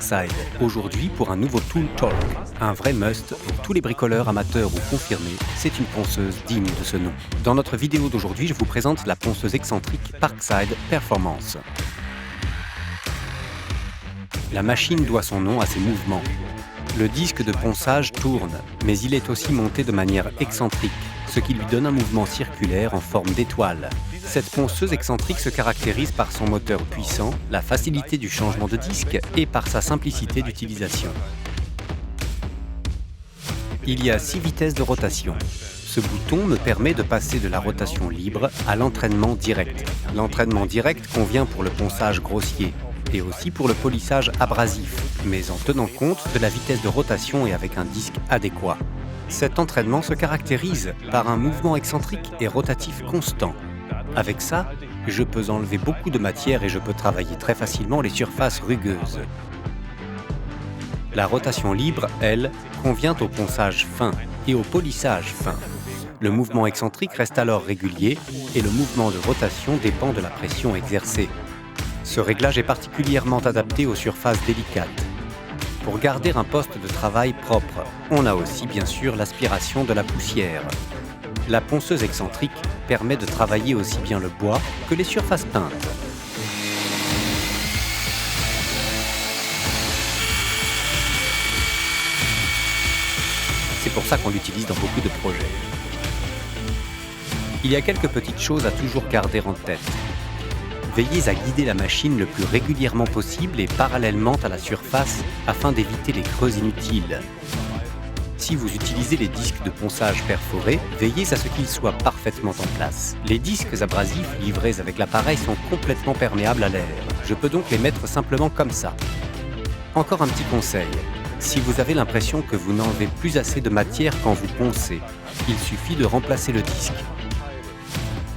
Side, aujourd'hui pour un nouveau Tool Talk, un vrai must pour tous les bricoleurs amateurs ou confirmés, c'est une ponceuse digne de ce nom. Dans notre vidéo d'aujourd'hui, je vous présente la ponceuse excentrique Parkside Performance. La machine doit son nom à ses mouvements. Le disque de ponçage tourne, mais il est aussi monté de manière excentrique, ce qui lui donne un mouvement circulaire en forme d'étoile. Cette ponceuse excentrique se caractérise par son moteur puissant, la facilité du changement de disque et par sa simplicité d'utilisation. Il y a 6 vitesses de rotation. Ce bouton me permet de passer de la rotation libre à l'entraînement direct. L'entraînement direct convient pour le ponçage grossier et aussi pour le polissage abrasif, mais en tenant compte de la vitesse de rotation et avec un disque adéquat. Cet entraînement se caractérise par un mouvement excentrique et rotatif constant. Avec ça, je peux enlever beaucoup de matière et je peux travailler très facilement les surfaces rugueuses. La rotation libre, elle, convient au ponçage fin et au polissage fin. Le mouvement excentrique reste alors régulier et le mouvement de rotation dépend de la pression exercée. Ce réglage est particulièrement adapté aux surfaces délicates. Pour garder un poste de travail propre, on a aussi bien sûr l'aspiration de la poussière. La ponceuse excentrique permet de travailler aussi bien le bois que les surfaces peintes. C'est pour ça qu'on l'utilise dans beaucoup de projets. Il y a quelques petites choses à toujours garder en tête. Veillez à guider la machine le plus régulièrement possible et parallèlement à la surface afin d'éviter les creux inutiles. Si vous utilisez les disques de ponçage perforés, veillez à ce qu'ils soient parfaitement en place. Les disques abrasifs livrés avec l'appareil sont complètement perméables à l'air. Je peux donc les mettre simplement comme ça. Encore un petit conseil. Si vous avez l'impression que vous n'enlevez plus assez de matière quand vous poncez, il suffit de remplacer le disque.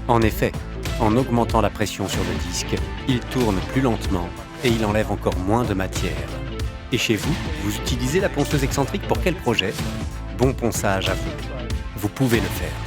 En effet, en augmentant la pression sur le disque, il tourne plus lentement et il enlève encore moins de matière. Et chez vous, vous utilisez la ponceuse excentrique pour quel projet ? Bon ponçage à vous. Vous pouvez le faire.